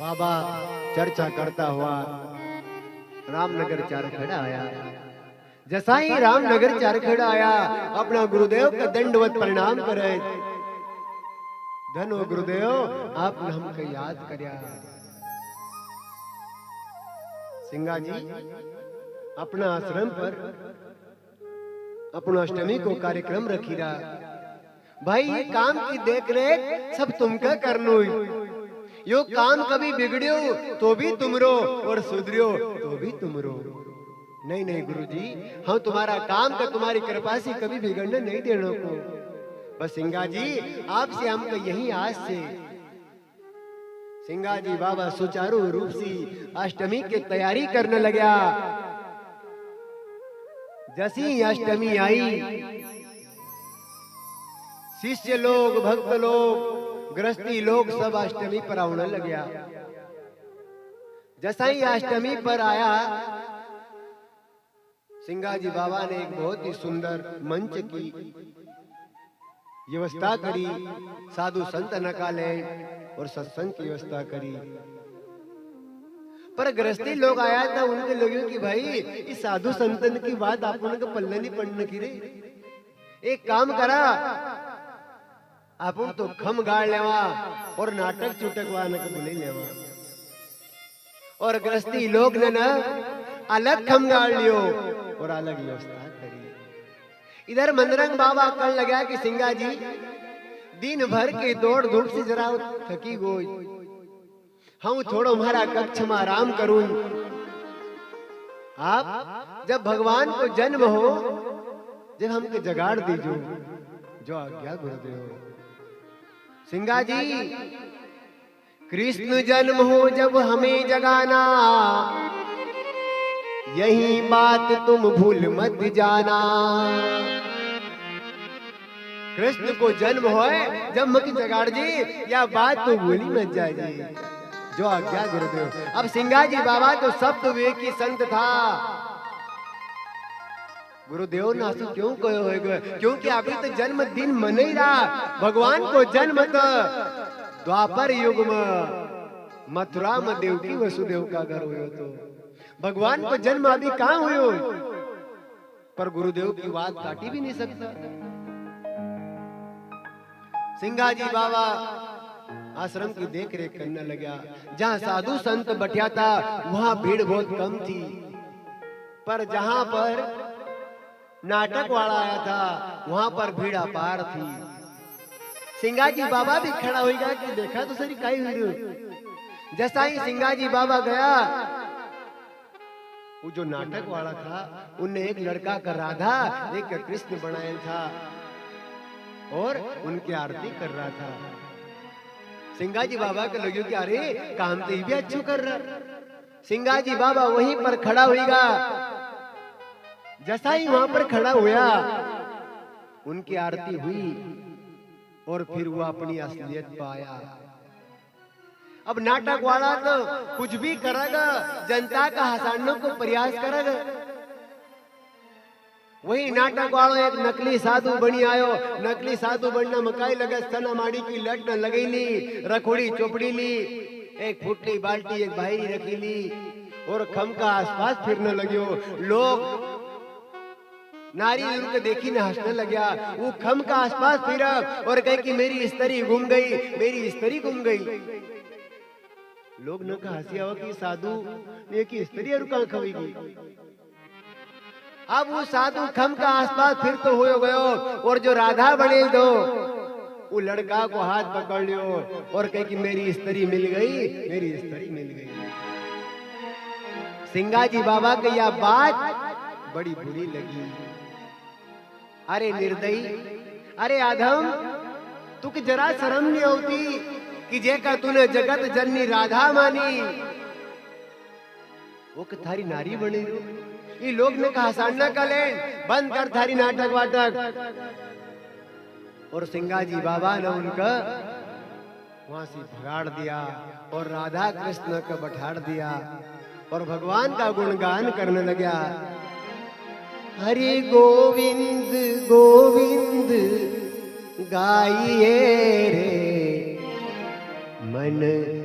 बाबा चर्चा करता हुआ रामनगर चारखेड़ा आया। जैसा ही रामनगर चारखेड़ा आया, अपना गुरुदेव का दंडवत प्रणाम करे। धन हो गुरुदेव, आपने हमको याद करया। सिंगा जी अपना आश्रम पर अपना अष्टमी को कार्यक्रम रखी रहा। भाई ये काम की देख रेख सब तुमका करनो। यो काम कभी बिगड़ियो तो भी तुम रो और सुधरियो तो भी तुम रो। नहीं नहीं गुरुजी, हम तुम्हारा काम का तुम्हारी कृपा से कभी बिगड़ने नहीं देने को। बस सिंगा जी आपसे हमको यही आस से। सिंगा जी बाबा सुचारू रूप से अष्टमी की तैयारी करने लगा। जैसी अष्टमी आई, शिष्य लोग, भक्त लोग, गृहस्थी लोग सब अष्टमी पर आने लगे। जैसा ही अष्टमी पर आया, सिंगा जी बाबा ने एक बहुत ही सुंदर मंच की व्यवस्था करी। साधु संत नकाले और सत्संग की व्यवस्था करी। पर गृहस्थी लोग आया था, उनके लगे कि भाई इस साधु संतन की बात अपन को पल्ले नहीं पड़ने की रे। एक काम करा, अपन तो खम गाड़ लेवा और नाटक चुटकवा न बोले लेवा। और गृहस्थी लोग ने ना अलग खम गाड़ लियो और अलग व्यवस्था करी। इधर मंदरंग बाबा कल लगा कि सिंगा जी दिन भर के दौड़ धूप से जरा थकी गोई, हम थोड़ा हमारा कक्ष में आराम करूं। आप जब भगवान को जन्म हो, जब हमको जगाड़ दीजो, जो आज्ञा गुरुदेव। सिंगा जी कृष्ण जन्म हो जब हमें जगाना, यही बात तुम भूल मत जाना। कृष्ण को जन्म होए जब मत जगाड़ जी, या बात तो भूली मत जाए जी, जो आज्ञा गुरुदेव। अब सिंगा जी बाबा तो सप्त वेद की संत था। गुरुदेव ने आंसू क्यों कहो होगा? क्योंकि अभी तो जन्म दिन मन ही रहा। भगवान को जन्म तो द्वापर युग में मथुरा में देवकी वसुदेव का घर हुयो। तो भगवान को जन्म अभी कहाँ हुयो? पर गुरुदेव की बात काटी भी नहीं सकता। सिंगा जी बाबा आश्रम की देख रेख करने लगा। जहाँ साधु संत बैठा था वहां भीड़ बहुत कम थी, पर जहां पर नाटक वाला आया था वहां पर भीड़ अपार थी। सिंगा जी बाबा भी खड़ा हो गया कि देखा तो सही काई हुई। जैसा ही सिंगा जी बाबा गया, वो जो नाटक वाला था उनने एक लड़का का राधा, एक कृष्ण बनाया था और उनकी आरती कर रहा था। सिंगा जी बाबा के लगे कि अरे काम तो भी अच्छा कर रहा। सिंगा जी बाबा वहीं पर खड़ा होगा। जैसा ही वहां पर खड़ा हुआ, उनकी आरती हुई और फिर वो अपनी असलियत पाया। अब नाटक वाला तो कुछ भी करेगा, जनता का हंसाने को प्रयास करेगा। वही नाटक वाला एक नकली साधु बनी आयो। नकली साधु बनना मकाई लगे, सना माड़ी की लट लगी ली, रखोड़ी चोपड़ी ली, एक फुटली बाल्टी एक बाहरी रखी ली और खम का आसपास फिरने लगे। लोग नारी उनको देखी ने हंसने लगा। वो खम का आसपास फिरा और कहे कि मेरी स्त्री गुम गई, मेरी स्त्री गुम गई। लोग न कहा हंसी आवा कि साधु ने की स्त्री और कहां खवेगी। अब वो साधु खम का आसपास फिर तो हो गयो और जो राधा बने दो, वो लड़का को हाथ पकड़ लियो और कहे कि मेरी स्त्री मिल गई, मेरी स्त्री मिल गई। सिंगा जी बाबा की यह बात बड़ी बुरी लगी। अरे निर्दयी, अरे आधम, तुक जरा शर्म नहीं होती कि जेका तूने जगत जननी राधा मानी, वो थारी नारी बनी। ये लोग ने कहा सान्ना का लेन बंद कर थारी नाटक वाटक। और सिंगा जी बाबा ने उनका वहां से भगाड़ दिया और राधा कृष्ण को बैठाड़ दिया और भगवान का गुणगान करने लगा। हरि गोविंद गोविंद गाइए रे मन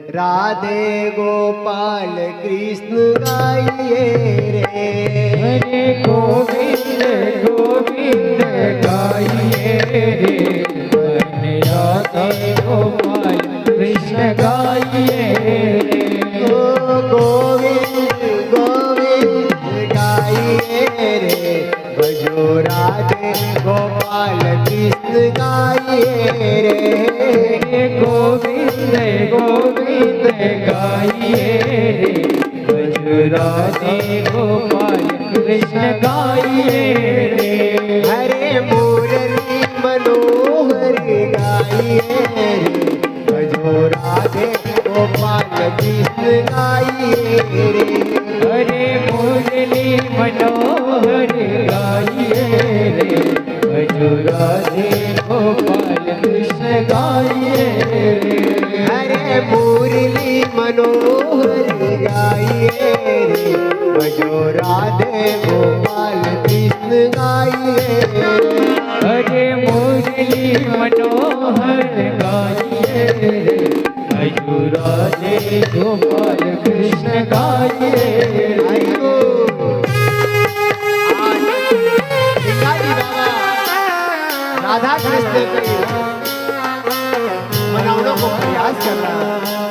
राधे गोपाल कृष्ण गाइए रे। हरे गोविंद गोविंद गाइए रे, राधे गोपाल कृष्ण गाइए रे। ओ गोविंद गोविंद गाइए रे, भजो राधे गोपाल कृष्ण गाइए रे। गोविंद गोविंद गाइए रे, भजो राधे गोपाल कृष्ण गाइए रे। हरे मुरली मनोहर गाइए रे, भजो राधे गोपाल कृष्ण गाइए रे। हरे मुरली मनोहर गाइए रे, भजो राधे गोपाल कृष्ण गाइए रे। हरे मुरली मनोहर गाइए रे, भजो राधे गोपाल कृष्ण गाइए रे। हरे मुरली मनोहर गाइए रे, भजो राधे गोपाल कृष्ण गाइए रे। राधा कृष्ण के मनाने को प्रयास कर रहा है।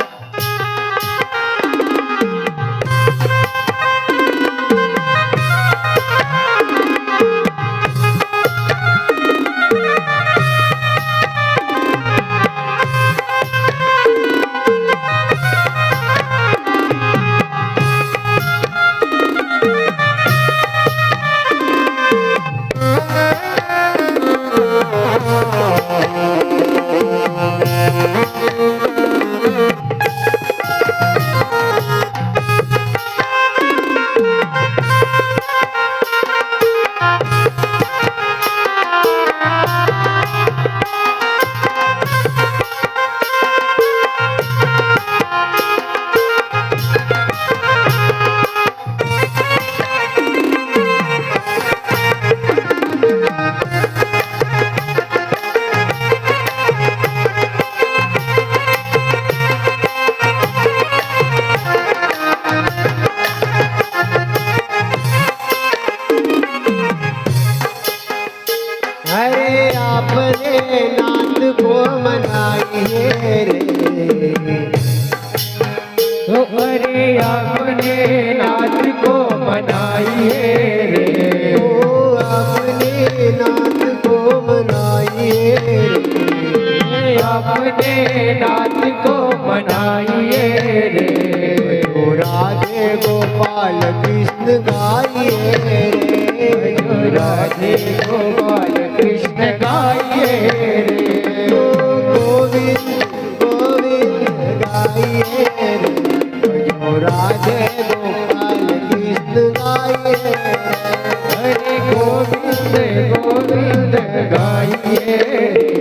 अपने नाथ को मनाइए रे। तो अरे अपने नाथ को मनाइए रे। ओ अपने नाथ को मनाइए रे। अपने नाथ को मनाइए रे। ओ राधे गोपाल कृष्ण गाइए रे। राधे गोपाल कृष्ण गाइए रे। गोविंद गोविंद गाइए रे। ओ राधे गोपाल कृष्ण गाइए रे। हरे गोविंद गोविंद गाइए रे।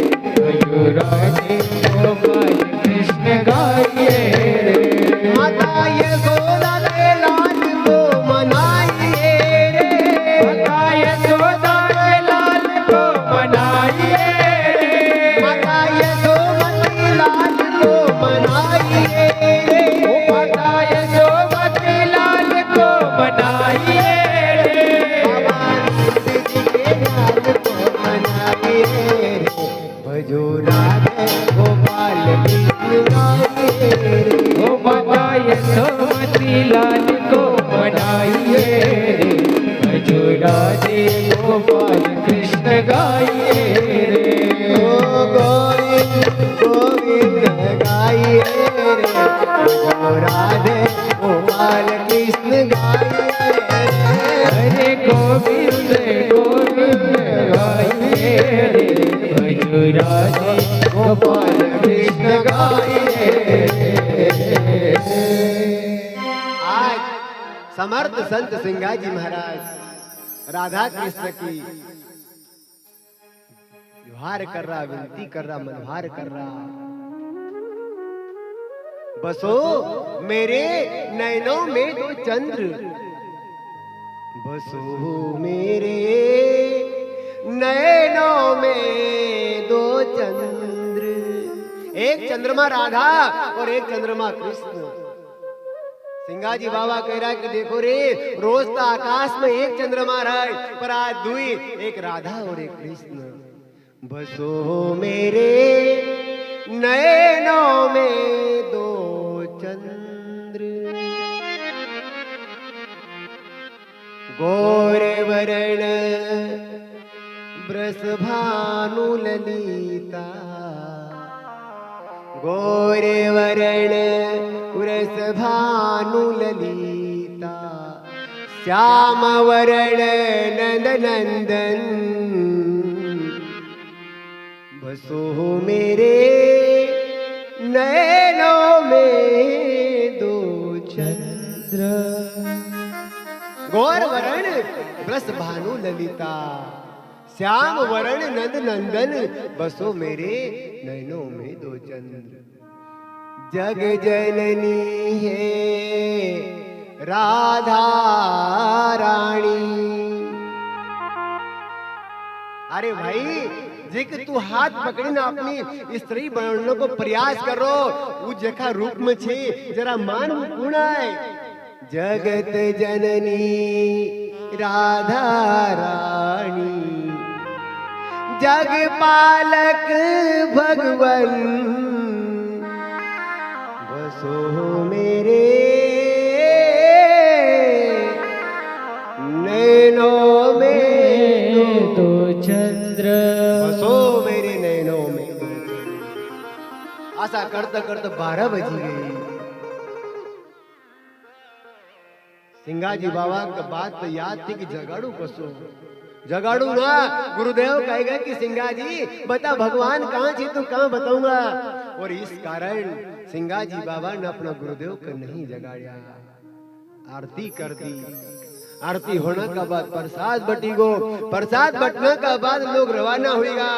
राधे गोपाल कृष्ण गाइए रे। माता यशोदा के लाल को मनाइए रे। माता यशोदा के लाल को मनाइए रे। माता यशोमती लाल को मनाइए रे। माता यशोमती लाल को मनाइए रे। बाबा नीत जी के लाल को मनाइए रे। भजो राधे गोपाल कृष्ण गाइए रे। ओ माता यशोमती लाल को मनाइए रे। भजो राधे गोपाल कृष्ण गाइए रे। ओ गोविंद गोविंद गाइए रे। भजो राधे गोपाल कृष्ण गाइए रे। हरे गोविंद गोविंद गाइए रे। भजो राधे गोपाल कृष्ण गाइए रे। आज समर्थ संत सिंगाजी महाराज राधा कृष्ण की गुहार कर रहा, विनती कर रहा, मनहार कर रहा। बसो मेरे नैनों में दो चंद्र, बसो मेरे नैनों में दो चंद्र, एक चंद्रमा राधा और एक चंद्रमा कृष्ण। सिंगाजी बाबा कह रहा है कि देखो रे, रोज तो आकाश में एक चंद्रमा रहे, पर आज दुई, एक राधा और एक कृष्ण। बसो मेरे नैनों में दो चंद्र, गौर वरण वृषभानु ललिता, गौर वरण वृषभानु ललिता, श्याम वरण नंद नंदन। बसो मेरे नैनों में दो चंद्र, गौर वरण वृषभानु ललिता, श्याम वरण नंद नंदन। बसो मेरे नैनों में दो चंद्र। जग जननी है राधा रानी। अरे भाई, जिक तू हाथ पकड़ी ना अपनी स्त्री बनने को प्रयास करो, वो जखा रूप में छे जरा मान पूर्ण है। जगत जननी राधा रानी, जग पालक भगवन। बसो मेरे नैनों में दो चंद्र, बसो मेरे नैनों में दो चंद्र। ऐसा करते करते 12 बजी गई। सिंगाजी बाबा का बात तो याद थी कि जगाड़ू कसो, जगाड़ू ना। गुरुदेव कहेगा कि सिंगाजी बता भगवान कहाँ थी, तू कहाँ बताऊंगा। और इस कारण सिंगाजी बाबा ने अपना गुरुदेव को नहीं जगाया, आरती कर दी। आरती होने का बाद प्रसाद बटी गो, प्रसाद बटने का बाद लोग रवाना हुएगा।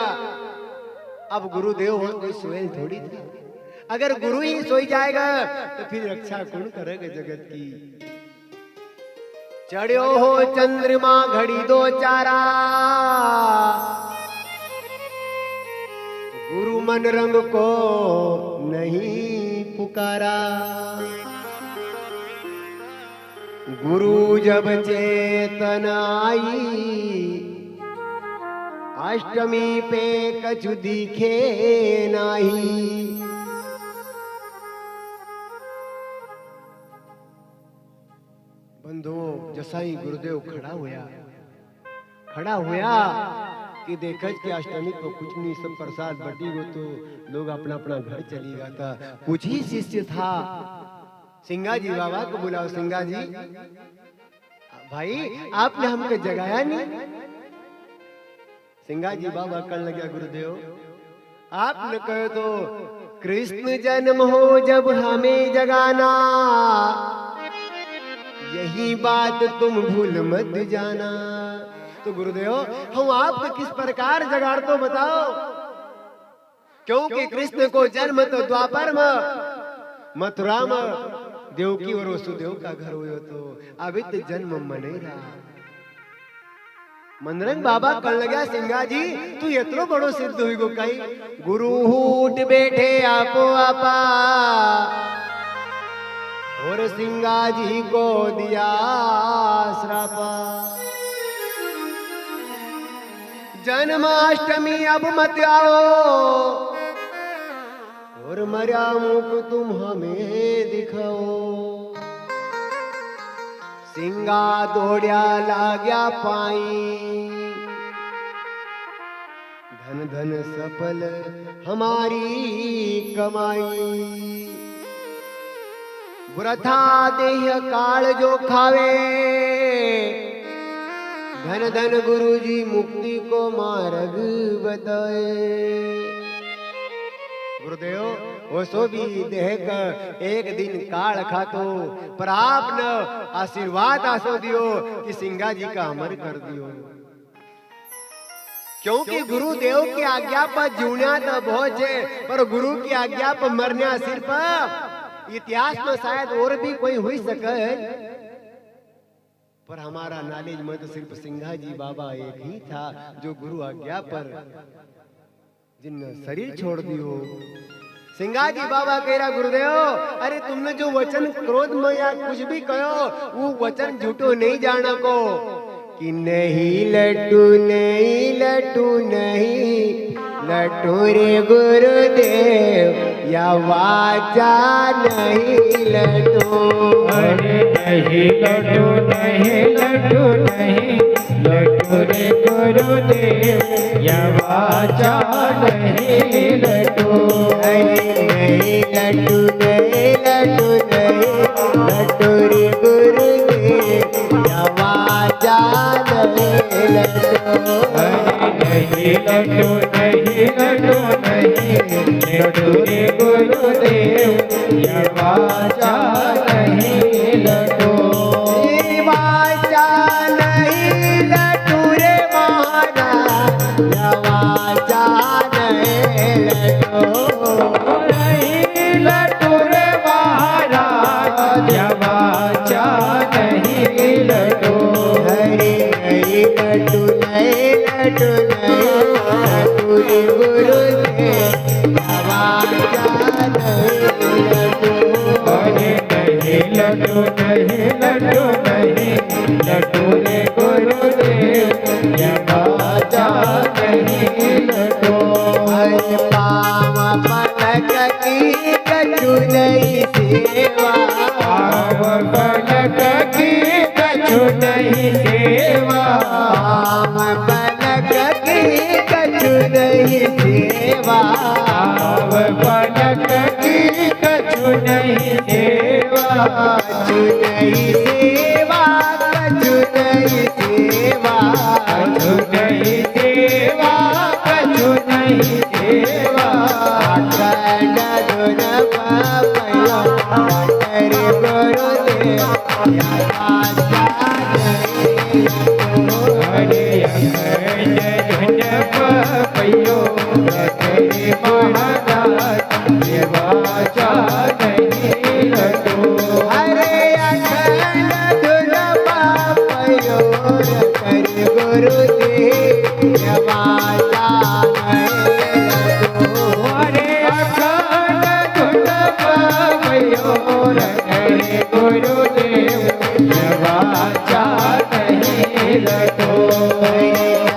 अब गुरुदेव हो कोई सोएल थोड़ी था, अगर गुरु ही सोई जाएगा तो फिर रक्षा कौन करेगा जगत की। चढ़ो हो चंद्रमा घड़ी दो चारा, गुरु मन रंग को नहीं पुकारा। गुरु जब चेतन आई, अष्टमी पे कछु दिखे नाही। बंधुओं, जैसा ही गुरुदेव खड़ा होया कि देखा कि अष्टमी को कुछ नहीं, सब प्रसाद बटी गो तो लोग अपना अपना घर चली गया था। कुछ ही शिष्य था। सिंगाजी बाबा को बुलाओ। सिंगाजी भाई, आपने हमको जगाया नहीं। सिंगाजी बाबा कहने लगा, गुरुदेव आपने कहे तो कृष्ण जन्म हो जब हमें जगाना, यही बात तुम भूल मत जाना। तो गुरुदेव हम आपको किस प्रकार जगाड़ तो बताओ, क्योंकि कृष्ण को जन्म तो द्वापर में मथुरा में देवकी और वसुदेव का घर हुआ, तो अभी तो जन्म मनेरा। मनरंग बाबा कहने लगा, सिंगाजी तू इतनो बड़ो सिद्ध हुई गो कही। गुरु उठ बैठे आपो आपा, और सिंगाजी को दिया श्रापा। जन्माष्टमी अब मत आओ, और मरा मुख तुम हमें दिखाओ। सिंगा दौड़या लाग्या पाई, धन धन सफल हमारी कमाई। वृथा देह काल जो खावे, धन धन गुरुजी मुक्ति को मार्ग बताए। गुरुदेव वो सो भी देह का एक दिन काल खातो, पर आपने आशीर्वाद आसो दियो कि सिंगाजी का अमर कर दियो। क्योंकि गुरुदेव की आज्ञा पर जीवना तो बहुत है, पर गुरु की आज्ञा पर मरना सिर्फ इतिहास में शायद और भी कोई हुई सके, पर हमारा नॉलेज में तो सिर्फ सिंगाजी बाबा एक ही था जो गुरु आज्ञा पर जिन शरीर छोड़ दियो। सिंगाजी बाबा कह रहा गुरुदेव, अरे तुमने जो वचन क्रोध में या कुछ भी कहो वो वचन झूठो नहीं जाना को कि नहीं लड्डू नहीं लड्डू नहीं लड्डू रे गुरुदेव या वाचा नहीं लड्डू। अरे नहीं लड्डू नहीं लड्डू नहीं लड्डू रे गुरुदेव या वाचा नहीं लड्डू। अरे नहीं लड्डू नहीं लड्डू नहीं लड्डू रे गुरुदेव या वाचा नहीं लड्डू। अरे नहीं लड्डू नहीं लड्डू नहीं लड्डू रे गुरुदेव या वाचा नहीं लड्डू। वाचा नहीं लड्डू रे महाराज या वाचा नहीं लड्डू। नहीं लड्डू रे महाराज या वाचा नहीं लड्डू। हरे नहीं लड्डू नहीं लड्डू नहीं लड्डू रे गुरुदेव या वाचा नहीं लड्डू। अरे नहीं लड्डू नहीं लड्डू नहीं लड्डू रे गुरुदेव या वाचा नहीं लड्डू। हरे पाव पलक की कछु नहीं सेवा पाव पलक की कछु नहीं सेवा। पाव पलक की कछु नहीं सेवा पाव पलक की कछु नहीं सेवा। कछु नहीं सेवा कछु नहीं सेवा कछु नहीं सेवा कछु नहीं सेवा। अखंड धुन पापयो रे गुरुदेव या वाचा नहीं लड्डू। हरे अखंड धुन पापयो रे महाराज ये वाचा नहीं लड्डू। हरे अखंड धुन पापयो रे गुरुदेव या वाचा नहीं लड्डू। हरे अखंड धुन पापयो रे गुरुदेव ये वाचा नहीं लड्डू।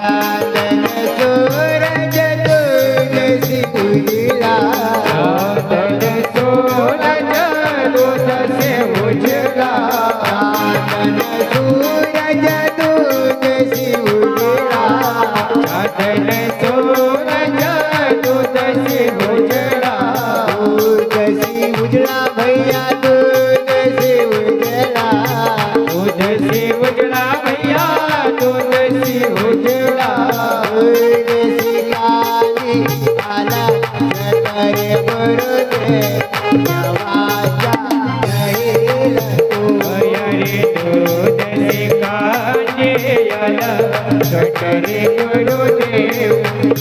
चांदन सूरज दूध सी उजला चांदन सूरज दूध से उजला। चांदन सूरज दूध सी उजला चांदन सूरज दूध से उजला। दूध सी उजला भैया दूध सी उजला दूध से उजला भैया दूध से उजला। दूध सी काली काला करे गुरुदेव या वाचा नहीं लड्डू। हरे दूध से काने आला कटरे गुरुदेव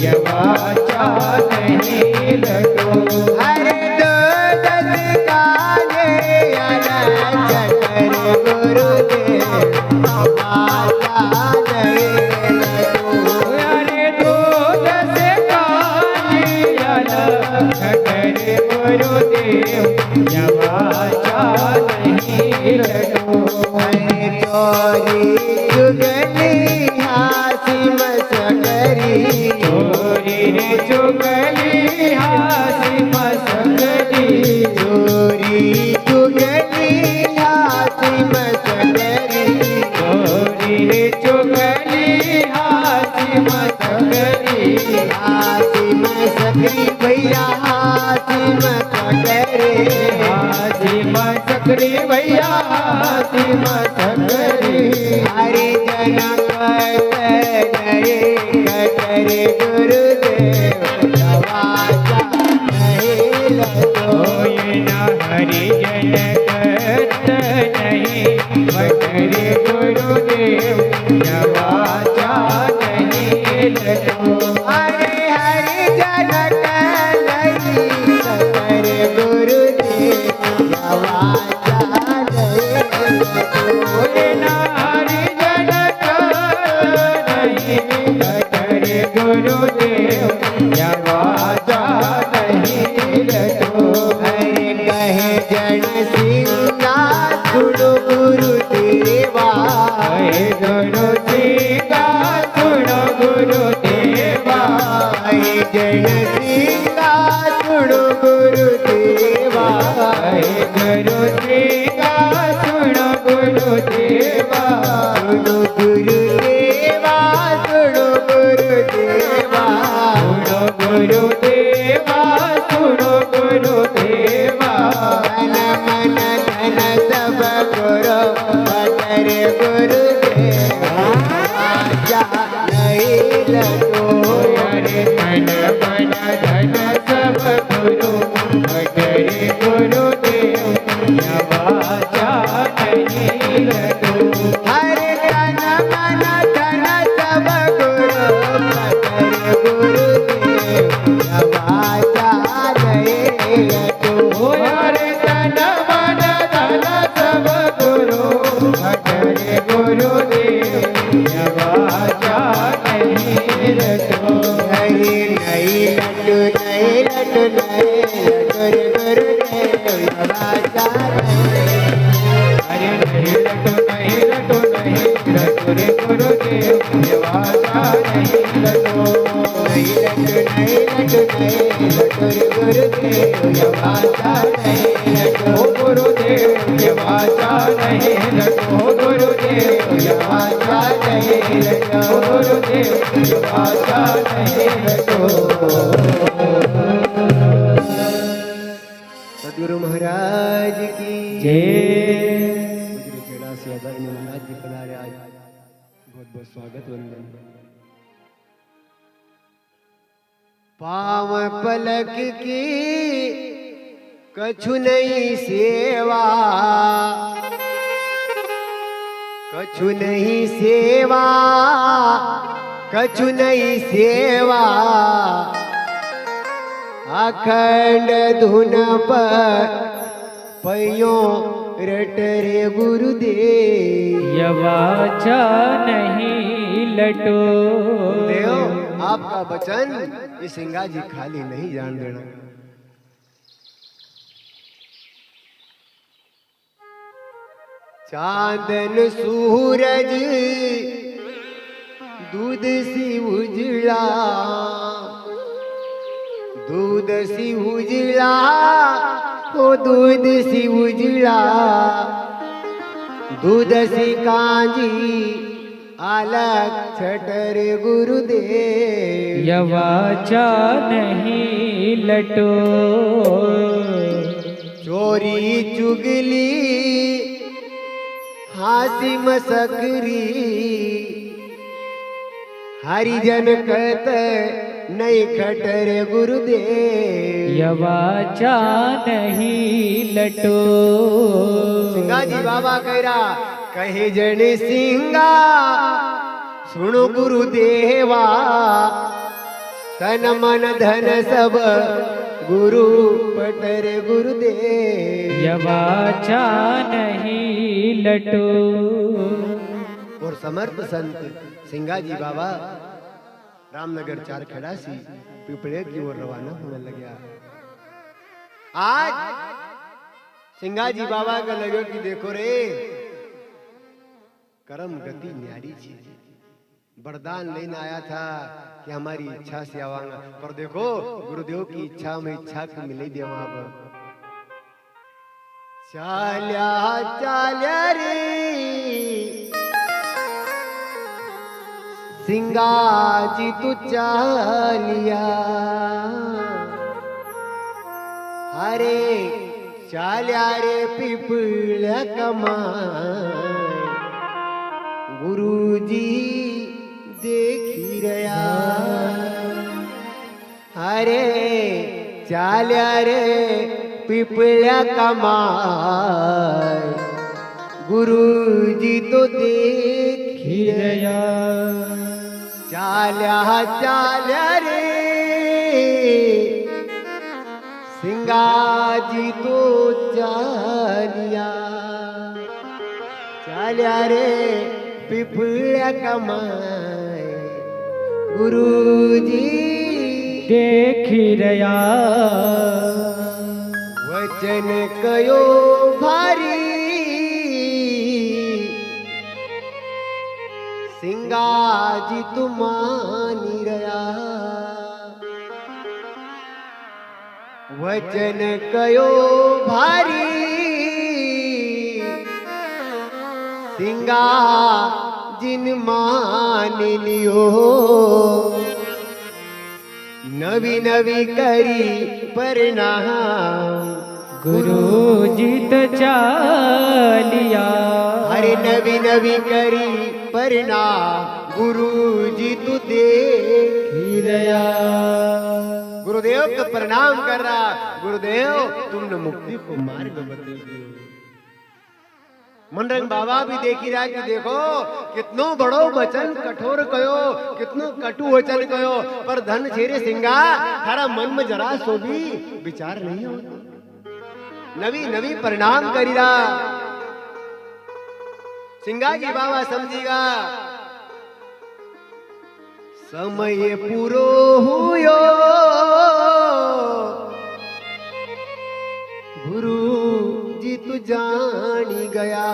या वाचा नहीं लड्डू। हरे दूध सी काले अलग करे गुरुदेव वाचा नहीं लड्डू। हरे दूध से काने आला कटरे गुरुदेव या वाचा नहीं लड्डू। हरे चोरी चुगली हासी मसकरी चोरी रे चुगली हासी मसकरी। चोरी चुगली हासी मसकरी चोरी रे चुगली हासी मसकरी। हासी मसकरी भैया हासी मसकरी हासी मसकरी भैया हासी मसकरी। हरे जना करे करे गुरुदेव या वाचा नहीं लड्डू। होय न हरिजन करत नहीं बटरे गुरुदेव या वाचा नहीं लड्डू। हरे हरे जनक नहीं करे गुरुदेव या वाचा नहीं लड्डू। होय न हरिजन करत नहीं बटरे गुरुदेव या वाचा नहीं लड्डू। सिंगा सुनो गुरुदेवा सुनो गुरुदेवा सुनो गुरुदेवा सुनो गुरुदेवा सुनो गुरुदेवा मन मन धन सब गुरु भटर गुरुदेवा आजा नहीं लगो अरे धन मन धन सब गुरु भटर गुरुदेव वाचा नहीं लगो हरे तन मन धन सब गुरु भटर गुरुदेव वाचा नहीं लगो हरे तन मन धन सब गुरु भटर गुरुदेव वाचा नहीं लगो हरे नहीं लड्डू नहीं लड्डू नहीं गुरु गुरुदेव वाचा अरे नहीं लटो नहीं लटो नहीं लटो रे गुरुदेव वाचा नहीं लटो नहीं लड्डू नहीं लड्डू नहीं लड्डू गुरुदेव वाचा नहीं लड्डू ओ गुरुदेव वाचा नहीं लटो गुरुदेव वाचा नहीं लटो गुरुदेव वाचा नहीं लटो सदगुरु महाराज की जय गुजरी खेड़ा से अदाई ने महाराज जी पधारे आज बहुत बहुत स्वागत वंदन पाव पलक की कछु नहीं सेवा कछु नहीं सेवा कछु नहीं सेवा अखंड धुन पर पैयो रट रे गुरुदेव वाचा नहीं लटो देव आपका वचन ये सिंगा जी खाली नहीं जान देना चांदन सूरज दूध सी उजला दूध सी उजला ओ दूध सी उजला दूध सी कांजी अलग छटर गुरुदेव वाचा नहीं लटो चोरी चुगली हासी मसकरी हरिजन कहते नहीं खटर गुरुदेव वाचा नहीं लटो सिंगा जी बाबा कह रहा कहे जन सिंगा सुनो गुरुदेवा तन मन धन सब गुरु पटर गुरुदेव वाचा नहीं लटो और समर्थ संत सिंगा जी बाबा रामनगर चार खड़ासी पिपले की ओर रवाना होने लगा आज सिंगा जी बाबा का लगे कि देखो रे कर्म गति न्यारी चीज वरदान लेने आया था कि हमारी इच्छा से आवांगा पर देखो गुरुदेव की इच्छा में इच्छा को मिले दे वहां पर चाल्या चाल्या रे सिंगा जी तू चालिया हरे चाल्या रे पिपळ्या कमाय गुरुजी देखी रया हरे चाल्या रे पिपळ्या कमाय गुरुजी तो देखी रया चाल्या चाल्या रे सिंगाजी तो चालिया चाल्या रे पिपळ्या कमाय गुरुजी देखी रया वचन कयो भारी सिंगाजी तुमानी रया वचन कयो भारी सिंगा जिन मान लियो नवी नवी करी प्रणाम गुरु जी तो चालिया हरे नवी नवी करी प्रणाम गुरु जी तू देख रया गुरुदेव को प्रणाम कर रहा गुरुदेव तुमने मुक्ति को मार्ग बता दियो मनरंग बाबा भी देखी रहा कि देखो कितनो बड़ो वचन कठोर कयो कितनो कटु वचन कयो पर धन छेरे सिंगा थारा मन में जरा सो भी विचार नहीं हो नवी नवी परिणाम करीरा सिंगा जी बाबा समझीगा समय पूरो हुयो गुरु जी तू जानी गया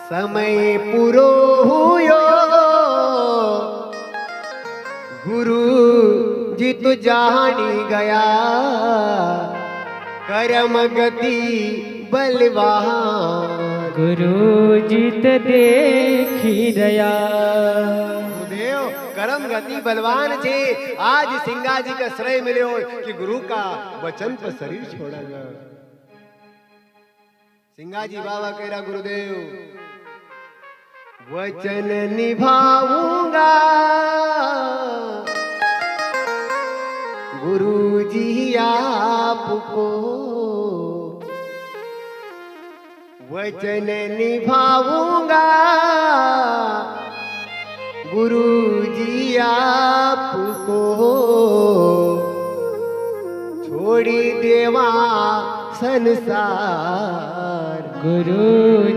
समय पूरो हुयो गुरु जी तू जानी गया कर्म गति बलवान गुरु जी तो देखी रया गुरुदेव कर्म गति बलवान छे आज सिंगा जी का श्रेय मिले कि गुरु का वचन पर शरीर छोड़ा गया सिंगा जी बाबा कह रहा गुरुदेव वचन निभाऊंगा गुरु जी आपको वचन निभाऊंगा गुरु जी आपको छोड़ी देवा संसार गुरु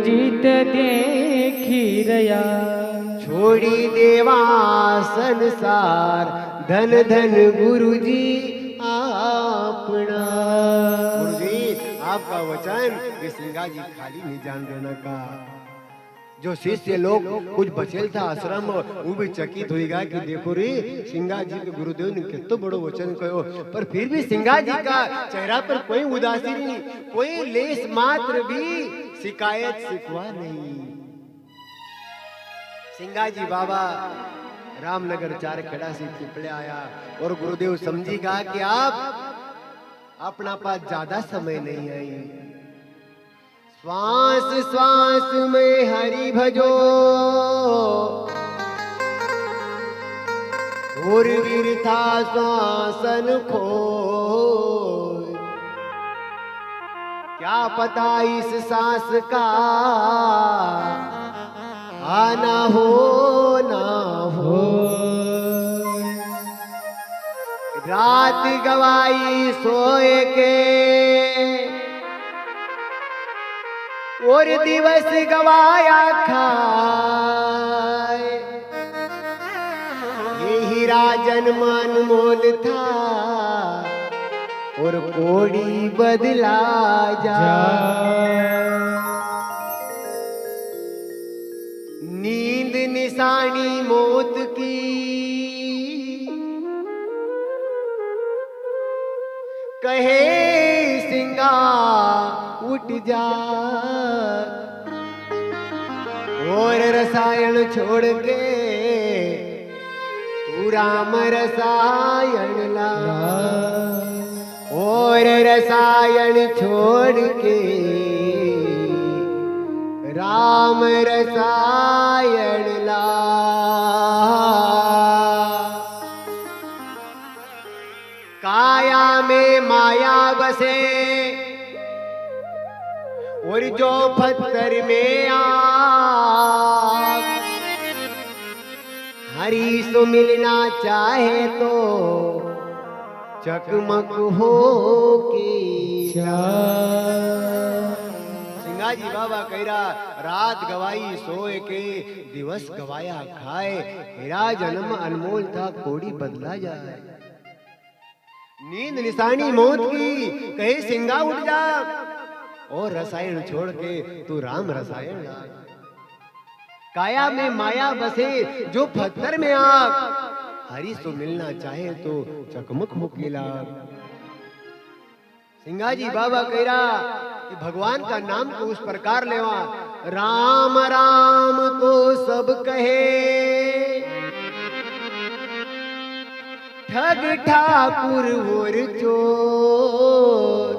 जी तो देखी रया छोड़ी देवा संसार धन धन गुरु जी आपना गुरु जी आपका वचन ये सिंगा जी खाली नहीं जान देना का जो शिष्य लोग कुछ बचेल था आश्रम वो भी चकित होगा कि देखो रे सिंगा जी के गुरुदेव ने कितना बड़ो वचन कहो पर फिर भी सिंगा जी का चेहरा पर कोई उदासी नहीं कोई लेस मात्र भी शिकायत शिकवा नहीं सिंगा जी बाबा रामनगर चार खड़ा से चिपले आया और गुरुदेव समझेगा कि आप अपना पास ज्यादा समय नहीं आई श्वास श्वास में हरि भजो और वीरथा श्वासन खो क्या पता इस सांस का आना हो ना हो रात गवाई सोए के और दिवस गवाया खाए यही राजन मन मोल था और कोड़ी बदला जा नींद निशानी मौत की कहे सिंगा उठ जा और रसायन छोड़ के तू राम रसायन ला और रसायन छोड़ के राम रसायन ला काया में माया बसे और जो पत्थर में आग हरी से मिलना चाहे तो चकमक हो के सिंगा जी बाबा कह रहा रात गवाई सोए के दिवस गवाया खाए हेरा जन्म अनमोल था कोड़ी बदला जाए नींद निशानी मौत की कहे सिंगा उठ जा और रसायन छोड़ के तू राम रसायन ला काया में माया बसे जो पत्थर में आग हरि से मिलना चाहे तो चकमक हो के लाग सिंगा जी बाबा कह रहा कि भगवान का नाम को उस प्रकार लेवा। राम राम तो सब कहे, ठग ठाकुर और चोर।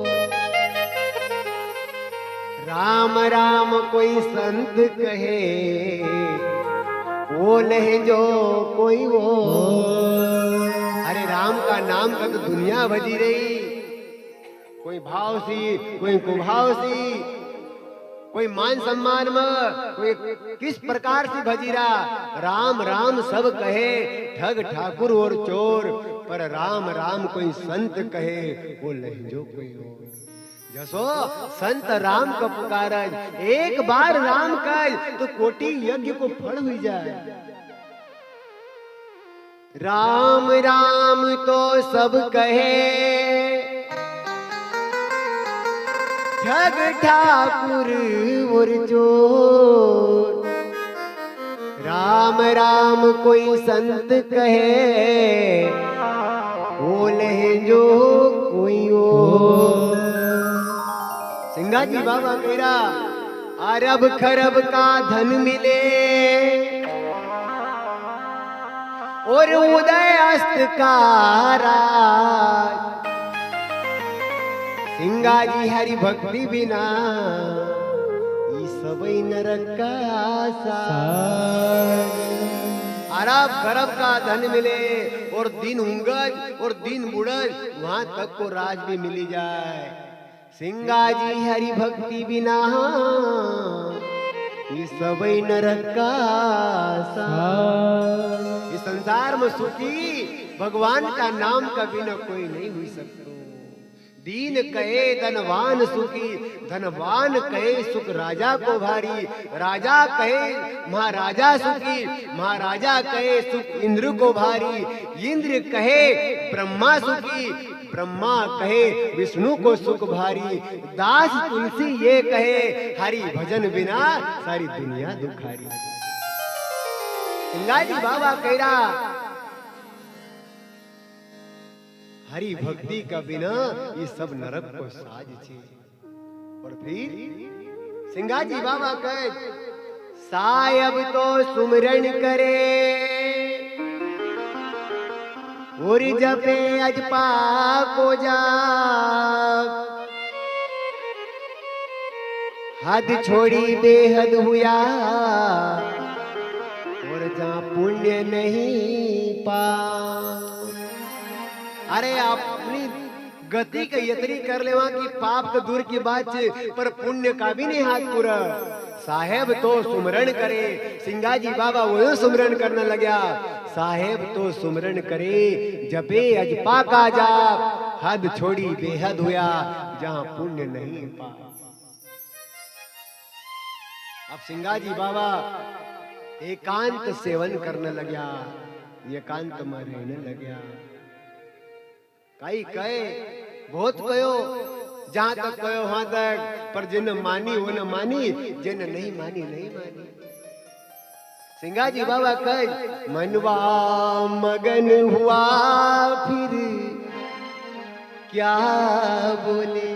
राम राम कोई संत कहे, वो लहजो कोई वो। अरे राम का नाम का तो दुनिया बजी रही, कोई भाव सी, कोई कुभाव सी, कोई मान सम्मान में, कोई किस प्रकार से भजीरा। राम राम सब कहे, ठग ठाकुर और चोर, पर राम राम कोई संत कहे, वो लहजो कोई और। जसो संत राम को पुकारज, एक बार राम कज तो कोटि यज्ञ को फल हुई जाए। राम राम तो सब कहे, ठग ठाकुर और चोर। राम राम कोई संत कहे, वो लहजो कोई और। सिंगाजी बाबा मेरा अरब खरब का धन मिले, और उदय अस्त का राज। सिंगाजी हरि भक्ति बिना ये सबई नरक का साज। अरब खरब का धन मिले और दिन उंगज और दिन बुड़ज, वहां तक को राज भी मिली जाए। सिंगाजी हरि भक्ति बिना ये सबई नरक का साज। इस संसार में सुखी भगवान का नाम का बिना कोई नहीं हुई सकता। दीन कहे धनवान सुखी, धनवान कहे सुख राजा को भारी। राजा कहे महाराजा सुखी, महाराजा कहे सुख इंद्र को भारी। इंद्र कहे ब्रह्मा सुखी, ब्रह्मा कहे विष्णु को सुख भारी। दास तुलसी ये कहे, हरि भजन बिना सारी दुनिया दुखारी। सिंगाजी बाबा कह रहा, हरि भक्ति का बिना ये सब नरक को साज छे। और फिर सिंगाजी बाबा कहे, सायब तो सुमरण करे, और जपे अजपा को जाप। हद छोड़ी बेहद हुआ, और जहाँ पुण्य नहीं पा। अरे अपनी गति का यतरी कर लेवा कि पाप तो दूर की बात है, पर पुण्य का भी नहीं हाथ पूरा। साहेब तो सुमरण करे, सिंगाजी बाबा वो सुमरण करने लगा। साहेब तो सुमरण करे, जपे अजपा का जाप। हद छोड़ी बेहद हुआ, जहां पुण्य नहीं पा। अब सिंगाजी बाबा एकांत सेवन करने लगा, एकांत में रहने लगा। कई कहे बहुत कहो, जहां तक कहो वहां तक, पर जिन मानी वो न मानी, जिन नहीं मानी नहीं मानी। सिंगाजी बाबा कहे, मनवा मगन हुआ फिर क्या बोले,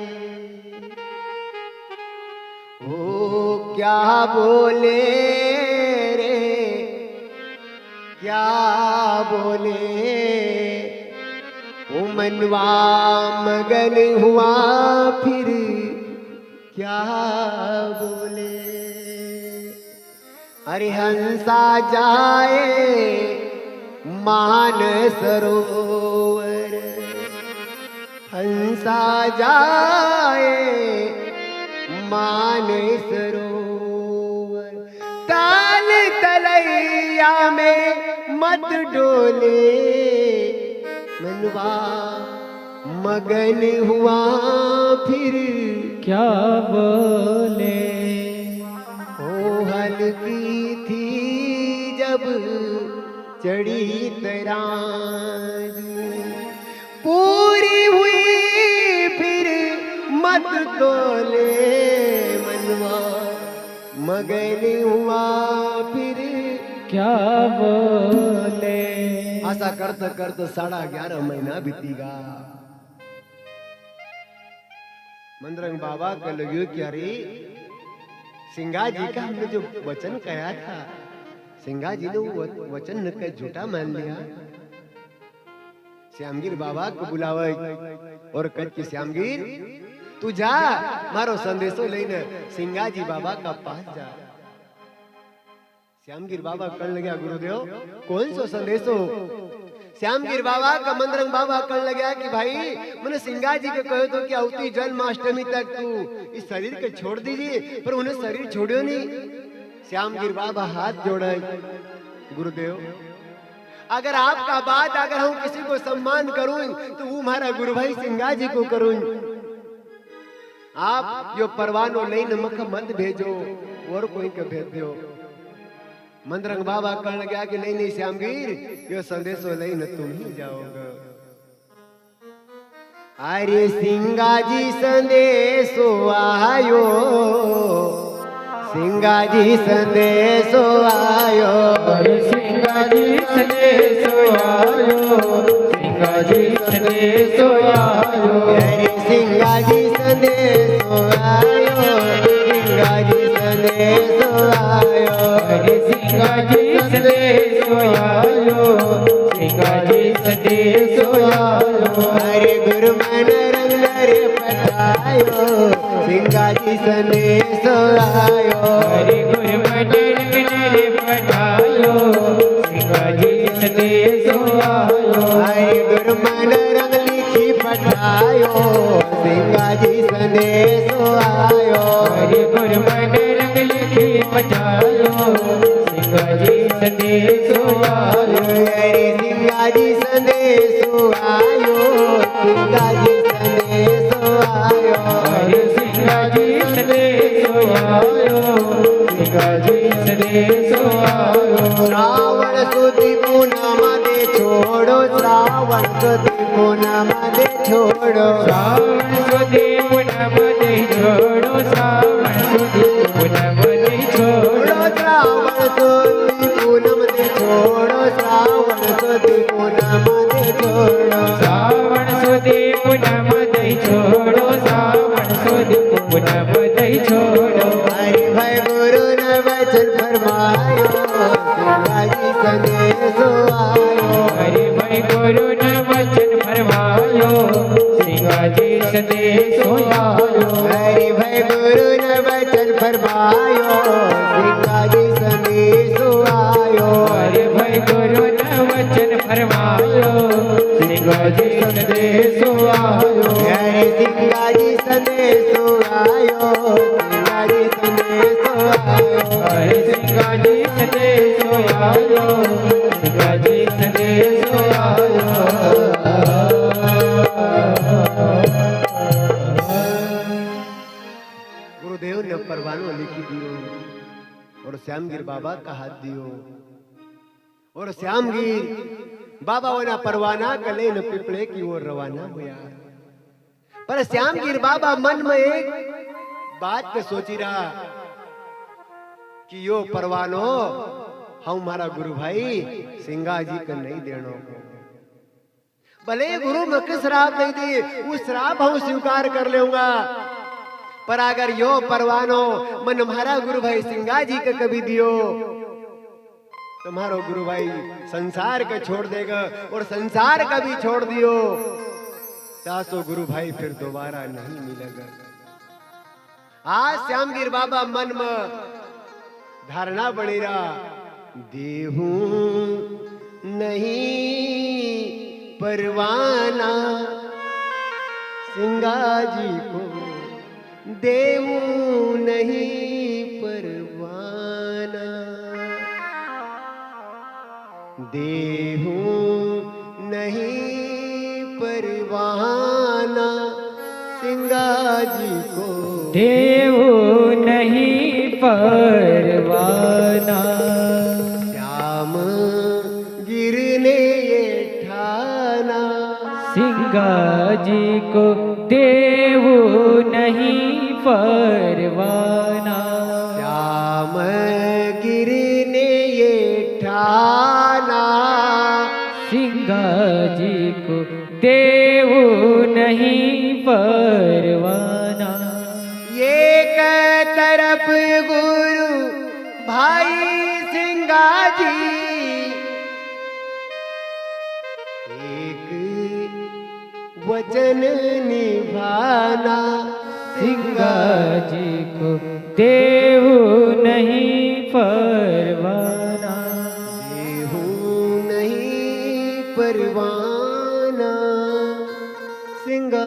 ओ क्या बोले रे, क्या बोले। ओ मनवा मगन हुआ फिर क्या बोले। अरे हंसा जाए मान सरोवर, हंसा जाए मान सरोवर। ताल तलैया में मत डोले, मनवा मगन हुआ फिर क्या बोले। ओ हल्की थी जब चढ़ी तराज, पूरी हुई फिर मत तोले। मनवा मगन हुआ फिर क्या बोले। ऐसा करते करते 11.5 महीना बीतीगा। मंदरंग बाबा को लगे कि अरे सिंगा जी का हमने जो वचन कहा था, सिंगा जी ने वो वचन न झूठा मान लिया। श्यामगिर बाबा को बुलावे और कह कि श्यामगिर तू जा मारो संदेशो लेने सिंगा जी बाबा का पास जा। श्यामगिर बाबा कह लगा गुरुदेव कौन सो संदेशो? श्यामगिर बाबा का मंदरंग बाबा कह लगा कि भाई मैंने सिंगा जी को कहो तो कि आवती जन्माष्टमी तक तू इस शरीर को छोड़ दीजिए, पर उन्हें शरीर छोड़ो नहीं। श्यामगिर बाबा हाथ जोड़े, गुरुदेव अगर आपका बात अगर हम किसी को सम्मान करूं तो वो हमारा गुरु भाई सिंगा जी को करूं। आप यो परवानो लेने मख मत भेजो और कोई को भेज दो। मंदरंग बाबा कहने लगा कि नहीं नहीं श्यामगिर यो संदेशो लेने तुम ही जाओगे। अरे सिंगा जी संदेशो आयो, सिंगा जी संदेशो आयो, अरे सिंगा जी संदेशो आयो, सिंगा जी संदेशो आयो, अरे सिंगा जी संदेशो आयो, सिंगा जी संदेशो आयो, अरे सिंगा जी संदेशो आयो, सिंगा जी संदेशो आयो, अरे गुरु मन रंग रे पठायो, सिंगा जी संदेशो आयो, अरे गुरु मन रंग रे पठायो, सिंगा जी संदेशो आयो, अरे गुरु मन रंग लिखी पठायो, सिंगा जी संदेशो आयो, अरे गुरु मन रंग लिखी पठायो, सिंगा जी संदेशो आयो, अरे सिंगा जी संदेशो आयो, सिंगा जी संदेशो आयो, अरे सिंगा जी संदेशो आयो, सिंगा जी संदेशो आयो, श्रावण सुदी पूनम दे छोड़ो, श्रावण सुदी पूनम दे छोड़ो, श्रावण सुदी पूनम दे छोड़ो, श्रावण सुदी पूनम दे छोड़ो, श्रावण सुदी पूनम दे छोड़ो, श्रावण सुदी पूनम दे छोड़ो, श्रावण सुदी पूनम दे छोड़ो, श्रावण सुदी पूनम दे छोड़ो, हरि भाई गुरु ने वचन फरमायो, सिंगा जी संदेशो आयो, हरि भाई गुरु ने वचन फरमायो, सिंगा जी संदेशो आयो, हरि भाई गुरु ने वचन फरमायो, सिंगा जी संदेशो आयो, हरि भाई गुरु ने वचन फरमायो, सिंगा जी संदेशो आयो, हरि सिंगा जी संदेशो आयो, सिंगा जी संदेशो आयो, हरि सिंगा जी संदेशो आयो, सिंगा जी संदेशो गुरुदेव ने परवानो लिखी दियो और श्यामगिर बाबा का हाथ दियो और श्यामगिर बाबा वना परवाना कले न पिपले की ओर रवाना हुआ। पर श्यामगिर बाबा मन में एक बात के सोची रहा कि यो परवानो हम हमारा गुरु भाई सिंगा जी को नहीं देनो, भले गुरु मक श्राप नहीं दी उस श्राप हम स्वीकार कर लेऊंगा, पर अगर यो परवानो मन हमारा गुरु भाई सिंगा जी का कभी दियो तुम्हारो गुरु भाई संसार का छोड़ देगा और संसार का भी छोड़ दियो तासो गुरु भाई फिर दोबारा नहीं मिलेगा। आज श्यामगिर बाबा मन में धारणा बनी रहा, देहू नहीं परवाना सिंगा जी को, देहू नहीं परवाना, देहू नहीं परवाना सिंगा जी को, देवो नहीं परवाना, श्याम गिरने ये ठाना, सिंगा जी को देवो नहीं परवाना, श्याम गिरने ये ठाना, सिंगा जी को देवो नहीं परवाना, एक वचन निभाना सिंगा जी को देवू नहीं परवाना, देहू नहीं परवाना सिंगा